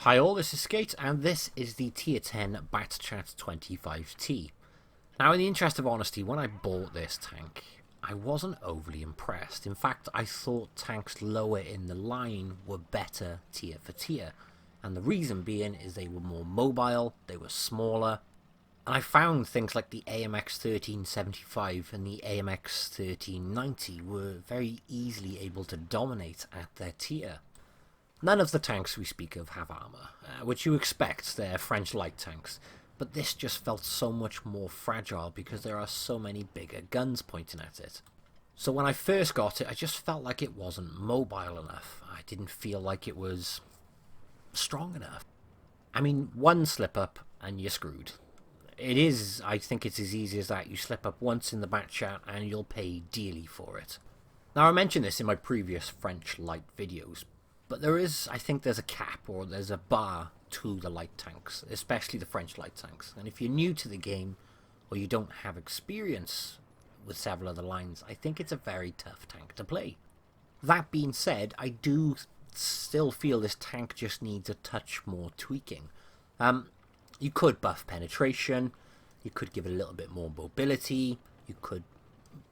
Hi all, this is Skate, and this is the Tier 10 Batchat 25T. Now, in the interest of honesty, when I bought this tank, I wasn't overly impressed. In fact, I thought tanks lower in the line were better tier for tier. And the reason being is they were more mobile, they were smaller, and I found things like the AMX 1375 and the AMX 1390 were very easily able to dominate at their tier. None of the tanks we speak of have armour, which you expect, they're French light tanks, but this just felt so much more fragile because there are so many bigger guns pointing at it. So when I first got it, I just felt like it wasn't mobile enough. I didn't feel like it was strong enough. I mean, one slip up and you're screwed. I think it's as easy as that. You slip up once in the Batchat and you'll pay dearly for it. Now, I mentioned this in my previous French light videos, but I think there's a cap, or there's a bar to the light tanks, especially the French light tanks. And if you're new to the game, or you don't have experience with several other lines, I think it's a very tough tank to play. That being said, I do still feel this tank just needs a touch more tweaking. You could buff penetration, you could give it a little bit more mobility, you could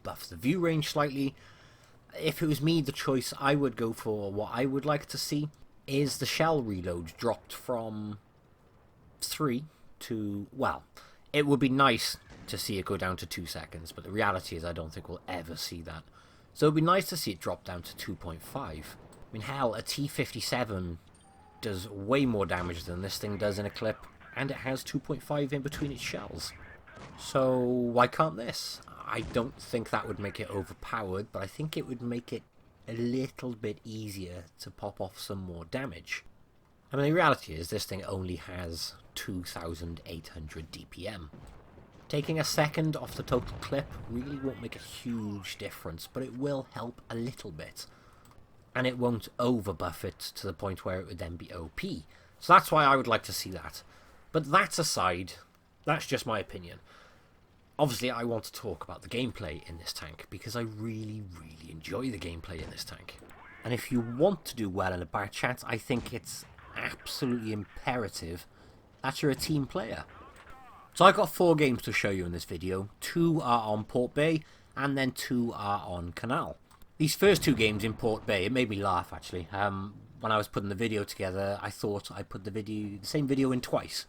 buff the view range slightly. If it was me, the choice I would go for, what I would like to see, is the shell reload dropped from 3 to, well, it would be nice to see it go down to 2 seconds, but the reality is I don't think we'll ever see that. So it would be nice to see it drop down to 2.5. I mean, hell, a T57 does way more damage than this thing does in a clip, and it has 2.5 in between its shells. So why can't this? I don't think that would make it overpowered, but I think it would make it a little bit easier to pop off some more damage. I mean, the reality is this thing only has 2,800 DPM. Taking a second off the total clip really won't make a huge difference, but it will help a little bit. And it won't overbuff it to the point where it would then be OP. So that's why I would like to see that. But that aside, that's just my opinion. Obviously, I want to talk about the gameplay in this tank, because I really, really enjoy the gameplay in this tank. And if you want to do well in a Batchat, I think it's absolutely imperative that you're a team player. So I've got 4 games to show you in this video. 2 are on Port Bay, and then 2 are on Canal. These first 2 games in Port Bay, it made me laugh actually. When I was putting the video together, I thought I put the same video in twice.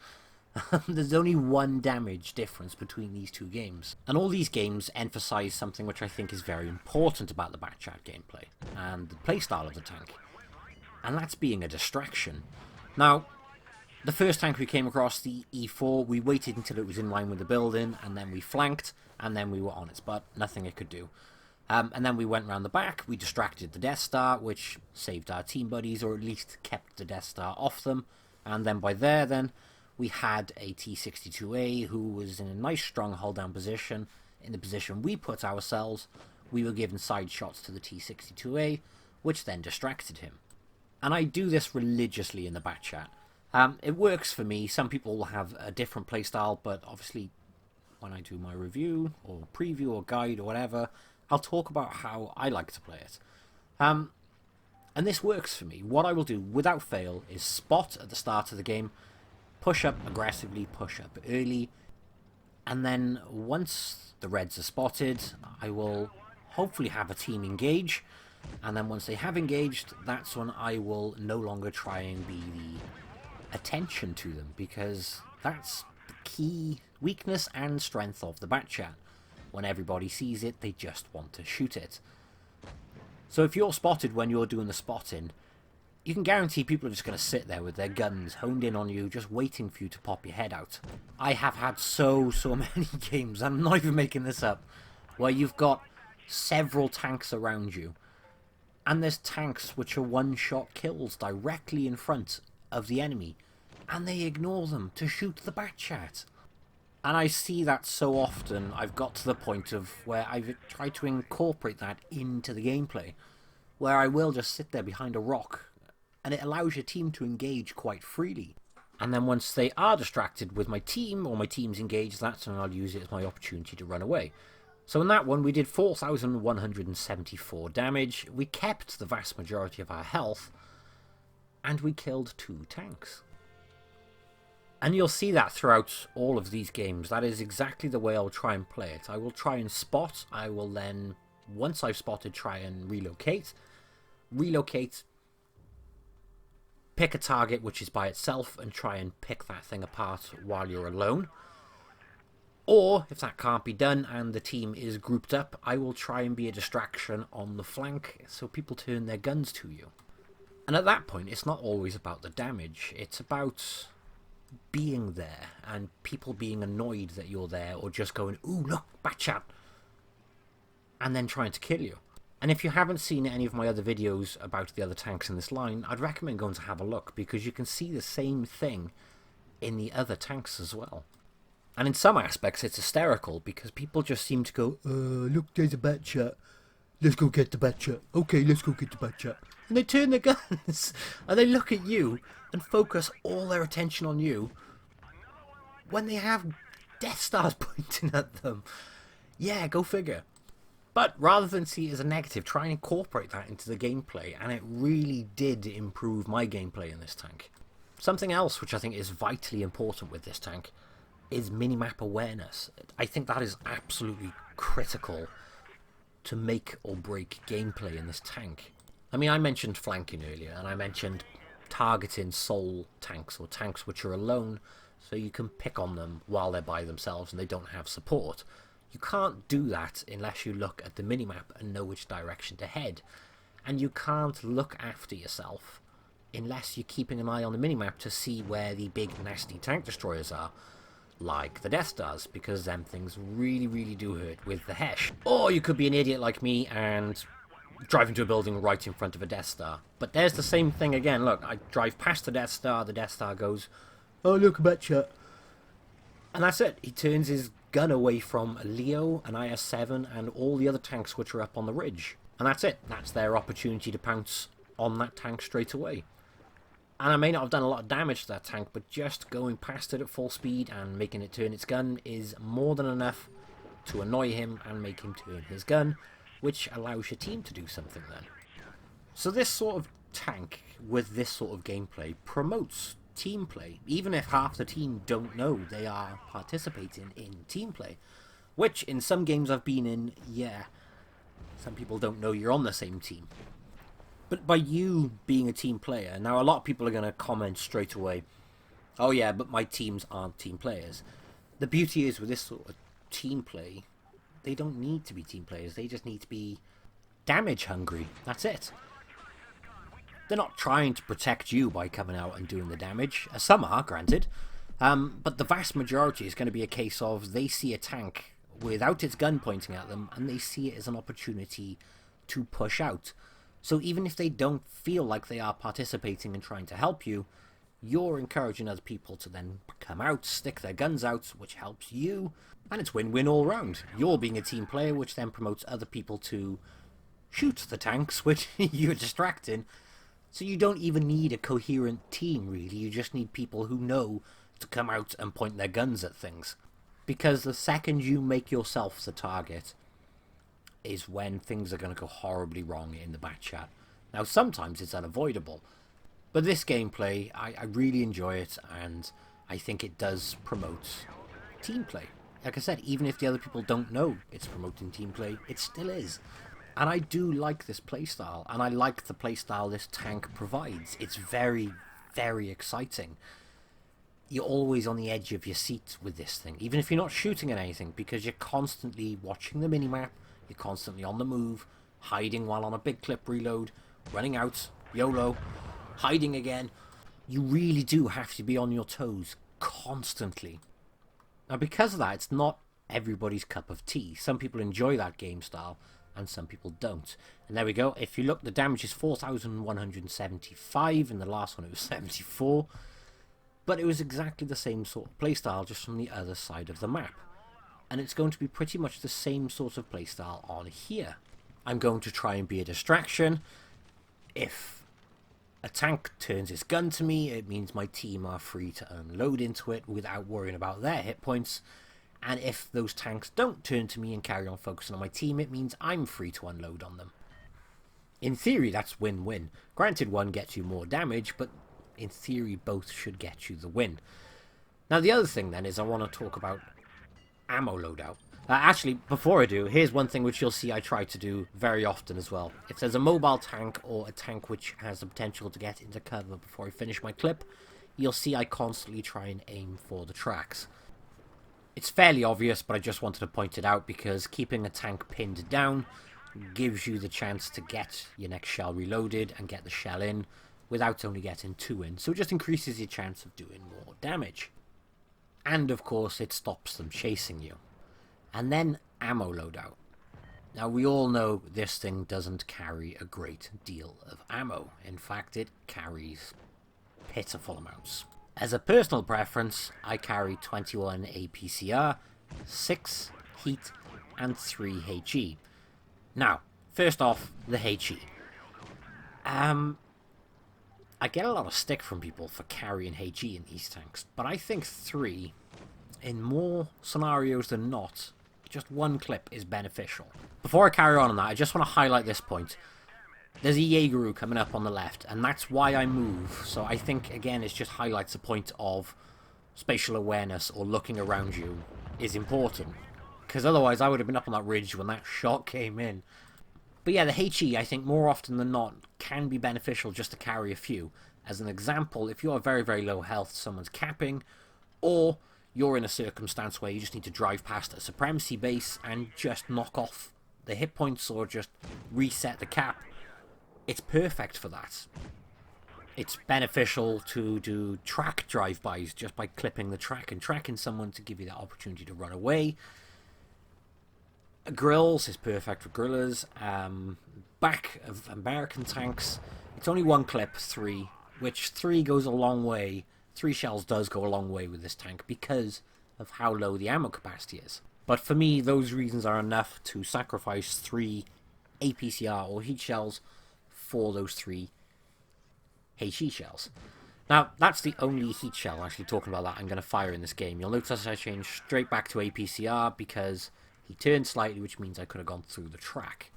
There's only 1 damage difference between these 2 games. And all these games emphasize something which I think is very important about the Batchat gameplay, and the playstyle of the tank. And that's being a distraction. Now, the first tank we came across, the E4, we waited until it was in line with the building, and then we flanked, and then we were on its butt, nothing it could do. And then we went round the back, we distracted the Death Star, which saved our team buddies, or at least kept the Death Star off them. And then by then, we had a T-62A who was in a nice strong hold down position. In the position we put ourselves, we were given side shots to the T-62A, which then distracted him. And I do this religiously in the Batchat. It works for me. Some people will have a different playstyle, but obviously when I do my review or preview or guide or whatever, I'll talk about how I like to play it. And this works for me. What I will do without fail is spot at the start of the game, push up aggressively, push up early, and then once the Reds are spotted, I will hopefully have a team engage, and then once they have engaged, that's when I will no longer try and be the attention to them, because that's the key weakness and strength of the Batchat. When everybody sees it, they just want to shoot it. So if you're spotted when you're doing the spotting, you can guarantee people are just going to sit there with their guns honed in on you, just waiting for you to pop your head out. I have had so many games, I'm not even making this up, where you've got several tanks around you, and there's tanks which are one-shot kills directly in front of the enemy, and they ignore them to shoot the Batchat. And I see that so often, I've got to the point of where I've tried to incorporate that into the gameplay, where I will just sit there behind a rock, and it allows your team to engage quite freely. And then once they are distracted with my team, or my team's engaged, that's when I'll use it as my opportunity to run away. So in that one, we did 4,174 damage, we kept the vast majority of our health, and we killed 2 tanks. And you'll see that throughout all of these games. That is exactly the way I'll try and play it. I will try and spot. I will then, once I've spotted, try and relocate. Pick a target which is by itself and try and pick that thing apart while you're alone. Or, if that can't be done and the team is grouped up, I will try and be a distraction on the flank so people turn their guns to you. And at that point, it's not always about the damage. It's about being there and people being annoyed that you're there, or just going, ooh, look, Batchat, and then trying to kill you. And if you haven't seen any of my other videos about the other tanks in this line, I'd recommend going to have a look, because you can see the same thing in the other tanks as well. And in some aspects it's hysterical, because people just seem to go, look, there's a Batchat, let's go get the Batchat. Okay, let's go get the Batchat. And they turn their guns and they look at you and focus all their attention on you when they have Death Stars pointing at them. Yeah, go figure. But rather than see it as a negative, try and incorporate that into the gameplay, and it really did improve my gameplay in this tank. Something else which I think is vitally important with this tank is minimap awareness. I think that is absolutely critical to make or break gameplay in this tank. I mean, I mentioned flanking earlier, and I mentioned targeting sole tanks, or tanks which are alone, so you can pick on them while they're by themselves and they don't have support. You can't do that unless you look at the minimap and know which direction to head. And you can't look after yourself unless you're keeping an eye on the minimap to see where the big nasty tank destroyers are, like the Death Stars, because them things really, really do hurt with the Hesh. Or you could be an idiot like me and drive into a building right in front of a Death Star. But there's the same thing again. Look, I drive past the Death Star goes, oh, look, a Batchat. And that's it. He turns his gun away from a Leo, an IS-7, and all the other tanks which are up on the ridge. And that's it. That's their opportunity to pounce on that tank straight away. And I may not have done a lot of damage to that tank, but just going past it at full speed and making it turn its gun is more than enough to annoy him and make him turn his gun, which allows your team to do something then. So this sort of tank with this sort of gameplay promotes team play, even if half the team don't know they are participating in team play, which in some games I've been in, yeah, some people don't know you're on the same team. But by you being a team player, now a lot of people are going to comment straight away, oh yeah, but my teams aren't team players. The beauty is with this sort of team play, they don't need to be team players, they just need to be damage hungry. That's it. They're not trying to protect you by coming out and doing the damage. Some are, granted. But the vast majority is going to be a case of they see a tank without its gun pointing at them, and they see it as an opportunity to push out. So even if they don't feel like they are participating and trying to help you, you're encouraging other people to then come out, stick their guns out, which helps you, and it's win-win all round. You're being a team player, which then promotes other people to shoot the tanks, which you're distracting. So you don't even need a coherent team, really. You just need people who know to come out and point their guns at things. Because the second you make yourself the target is when things are going to go horribly wrong in the Batchat. Now, sometimes it's unavoidable. But this gameplay, I really enjoy it, and I think it does promote team play. Like I said, even if the other people don't know it's promoting team play, it still is. And I do like this playstyle, and I like the playstyle this tank provides. It's very, very exciting. You're always on the edge of your seat with this thing, even if you're not shooting at anything, because you're constantly watching the minimap, you're constantly on the move, hiding while on a big clip reload, running out, YOLO, hiding again. You really do have to be on your toes constantly. Now, because of that, it's not everybody's cup of tea. Some people enjoy that game style, and some people don't. And there we go. If you look, the damage is 4,175. In the last one it was 74. But it was exactly the same sort of playstyle, just from the other side of the map. And it's going to be pretty much the same sort of playstyle on here. I'm going to try and be a distraction. If a tank turns its gun to me, it means my team are free to unload into it without worrying about their hit points. And if those tanks don't turn to me and carry on focusing on my team, it means I'm free to unload on them. In theory, that's win-win. Granted, one gets you more damage, but in theory, both should get you the win. Now the other thing then is I want to talk about ammo loadout. Actually, before I do, here's one thing which you'll see I try to do very often as well. If there's a mobile tank or a tank which has the potential to get into cover before I finish my clip, you'll see I constantly try and aim for the tracks. It's fairly obvious, but I just wanted to point it out because keeping a tank pinned down gives you the chance to get your next shell reloaded and get the shell in without only getting 2 in. So it just increases your chance of doing more damage. And of course it stops them chasing you. And then ammo loadout. Now we all know this thing doesn't carry a great deal of ammo. In fact, it carries pitiful amounts. As a personal preference, I carry 21 APCR, 6 heat and 3 HE. Now, first off, the HE. I get a lot of stick from people for carrying HE in these tanks, but I think 3, in more scenarios than not, just 1 clip is beneficial. Before I carry on that, I just want to highlight this point. There's a Jaegeru coming up on the left, and that's why I move. So I think, again, it just highlights the point of spatial awareness or looking around you is important. Because otherwise I would have been up on that ridge when that shot came in. But yeah, the HE, I think, more often than not, can be beneficial just to carry a few. As an example, if you're very, very low health, someone's capping, or you're in a circumstance where you just need to drive past a supremacy base and just knock off the hit points or just reset the cap, it's perfect for that. It's beneficial to do track drive-bys just by clipping the track and tracking someone to give you the opportunity to run away. Grills is perfect for grillers. Back of American tanks, it's only 1 clip, 3, which 3 goes a long way. 3 shells does go a long way with this tank because of how low the ammo capacity is. But for me, those reasons are enough to sacrifice 3 APCR or heat shells for those 3 HE shells. Now, that's the only heat shell, actually talking about that, I'm going to fire in this game. You'll notice I changed straight back to APCR because he turned slightly, which means I could have gone through the track.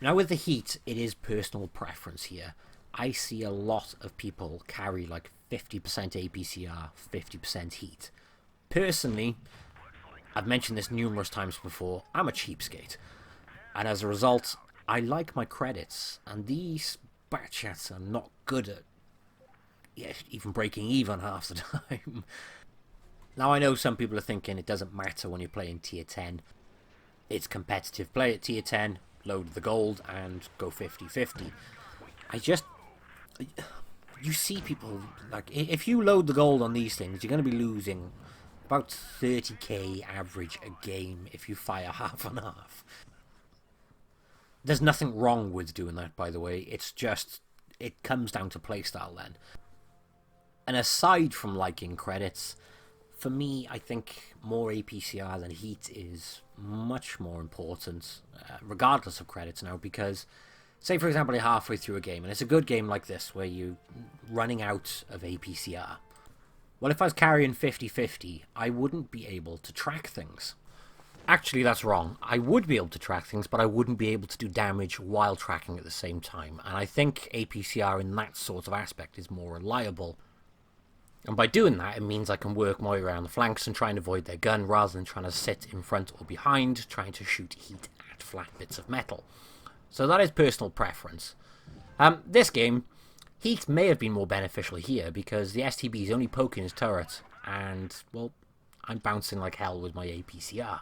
Now with the heat, it is personal preference here. I see a lot of people carry like 50% APCR, 50% heat. Personally, I've mentioned this numerous times before, I'm a cheapskate. And as a result, I like my credits, and these batchats are not good at even breaking even half the time. Now I know some people are thinking it doesn't matter when you're playing tier 10. It's competitive. Play at tier 10, load the gold, and go 50-50. You see people, like, if you load the gold on these things, you're going to be losing about 30k average a game if you fire half and half. There's nothing wrong with doing that, by the way. It's just, it comes down to playstyle then. And aside from liking credits, for me, I think more APCR than heat is much more important, regardless of credits now, because, say for example, you're halfway through a game, and it's a good game like this, where you're running out of APCR. Well, if I was carrying 50-50, I wouldn't be able to track things. Actually, that's wrong. I would be able to track things, but I wouldn't be able to do damage while tracking at the same time. And I think APCR in that sort of aspect is more reliable. And by doing that, it means I can work my way around the flanks and try and avoid their gun, rather than trying to sit in front or behind, trying to shoot heat at flat bits of metal. So that is personal preference. This game, heat may have been more beneficial here, because the STB is only poking his turret, and, well, I'm bouncing like hell with my APCR.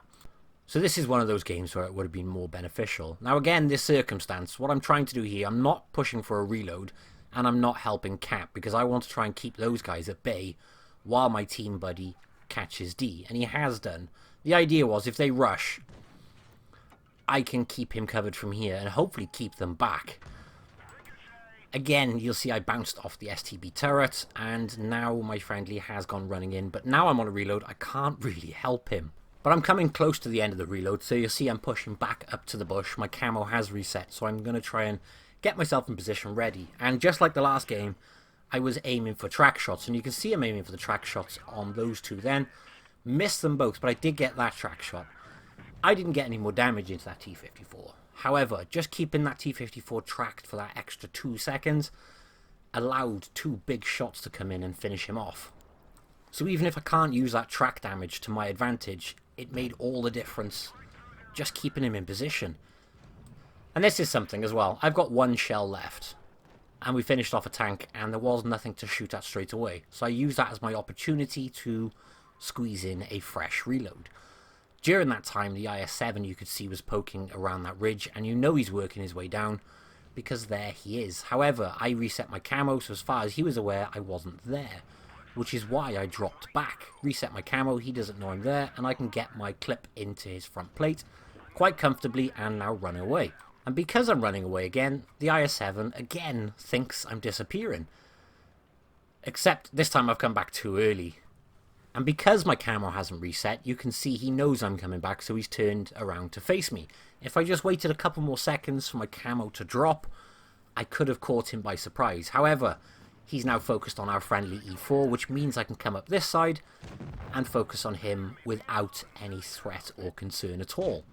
So this is one of those games where it would have been more beneficial. Now again, this circumstance, what I'm trying to do here, I'm not pushing for a reload, and I'm not helping Cap, because I want to try and keep those guys at bay while my team buddy catches D, and he has done. The idea was, if they rush, I can keep him covered from here, and hopefully keep them back. Again, you'll see I bounced off the STB turret, and now my friendly has gone running in, but now I'm on a reload, I can't really help him. But I'm coming close to the end of the reload, so you'll see I'm pushing back up to the bush. My camo has reset, so I'm going to try and get myself in position ready. And just like the last game, I was aiming for track shots, and you can see I'm aiming for the track shots on those two then. Missed them both, but I did get that track shot. I didn't get any more damage into that T-54. However, just keeping that T-54 tracked for that extra 2 seconds allowed 2 big shots to come in and finish him off. So even if I can't use that track damage to my advantage, it made all the difference just keeping him in position. And this is something as well. I've got one shell left, and we finished off a tank, and there was nothing to shoot at straight away. So I used that as my opportunity to squeeze in a fresh reload. During that time, the IS-7 you could see was poking around that ridge, and you know he's working his way down, because there he is. However, I reset my camo, so as far as he was aware, I wasn't there, which is why I dropped back. Reset my camo, he doesn't know I'm there, and I can get my clip into his front plate quite comfortably and now run away. And because I'm running away again, the IS-7 again thinks I'm disappearing. Except this time I've come back too early. And because my camera hasn't reset, you can see he knows I'm coming back, so he's turned around to face me. If I just waited a couple more seconds for my camo to drop, I could have caught him by surprise. However, he's now focused on our friendly E4, which means I can come up this side and focus on him without any threat or concern at all.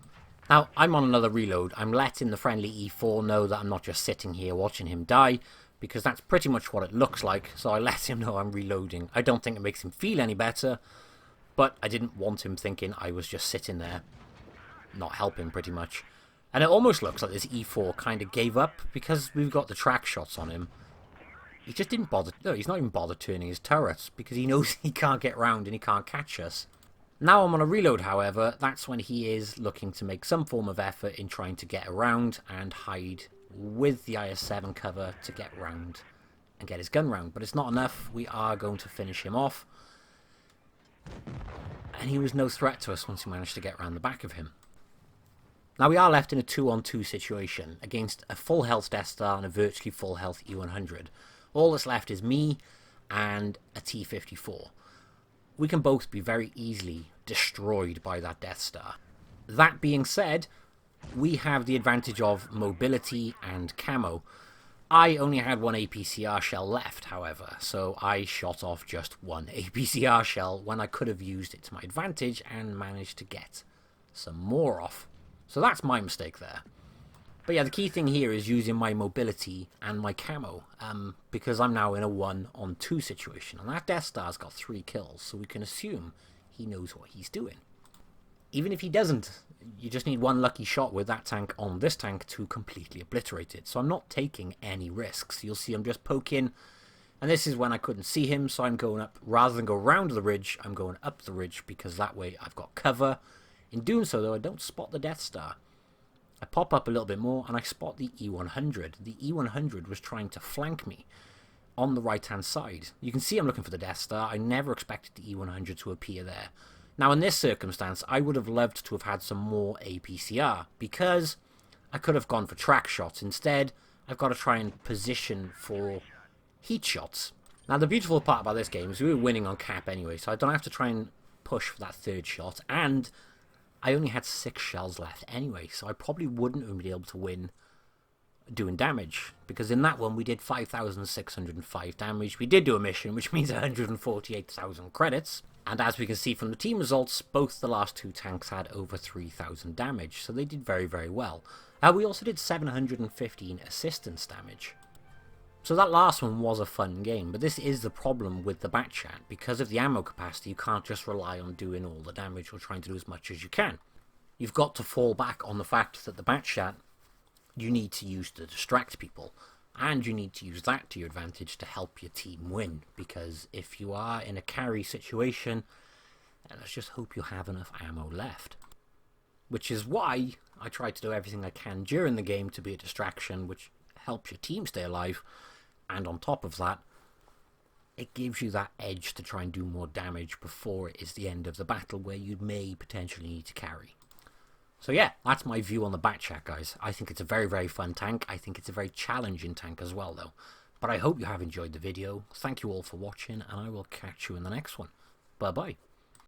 Now, I'm on another reload. I'm letting the friendly E4 know that I'm not just sitting here watching him die, because that's pretty much what it looks like, so I let him know I'm reloading. I don't think it makes him feel any better, but I didn't want him thinking I was just sitting there, not helping pretty much. And it almost looks like this E4 kind of gave up, because we've got the track shots on him. He just didn't bother, no, he's not even bothered turning his turrets, because he knows he can't get round and he can't catch us. Now I'm on a reload, however, that's when he is looking to make some form of effort in trying to get around and hide with the IS-7 cover to get round and get his gun round. But it's not enough. We are going to finish him off. And he was no threat to us once we managed to get round the back of him. Now we are left in a 2-on-2 situation against a full health Death Star and a virtually full health E-100. All that's left is me and a T-54. We can both be very easily destroyed by that Death Star. That being said, we have the advantage of mobility and camo. I only had one APCR shell left, however, so I shot off just one APCR shell when I could have used it to my advantage and managed to get some more off. So that's my mistake there. But yeah, the key thing here is using my mobility and my camo, because I'm now in a 1-on-2 situation, and that Death Star's got 3 kills, so we can assume he knows what he's doing. Even if he doesn't, you just need one lucky shot with that tank on this tank to completely obliterate it. So I'm not taking any risks. You'll see I'm just poking, and this is when I couldn't see him, so I'm going up. Rather than go round the ridge, I'm going up the ridge, because that way I've got cover. In doing so, though, I don't spot the Death Star. I pop up a little bit more, and I spot the E-100. The E-100 was trying to flank me on the right-hand side. You can see I'm looking for the Death Star. I never expected the E-100 to appear there. Now, in this circumstance, I would have loved to have had some more APCR, because I could have gone for track shots. Instead, I've got to try and position for heat shots. Now, the beautiful part about this game is we were winning on cap anyway, so I don't have to try and push for that third shot, and I only had 6 shells left anyway, so I probably wouldn't have been able to win doing damage, because in that one we did 5,605 damage. We did do a mission, which means 148,000 credits, and as we can see from the team results, both the last 2 tanks had over 3,000 damage, so they did very, very well. We also did 715 assistance damage. So that last one was a fun game, but this is the problem with the bat chat. Because of the ammo capacity, you can't just rely on doing all the damage or trying to do as much as you can. You've got to fall back on the fact that the bat chat you need to use to distract people, and you need to use that to your advantage to help your team win, because if you are in a carry situation, let's just hope you have enough ammo left. Which is why I try to do everything I can during the game to be a distraction, which helps your team stay alive. And on top of that, it gives you that edge to try and do more damage before it is the end of the battle, where you may potentially need to carry. So yeah, that's my view on the bat chat, guys. I think it's a very, very fun tank. I think it's a very challenging tank as well, though. But I hope you have enjoyed the video. Thank you all for watching, and I will catch you in the next one. Bye-bye.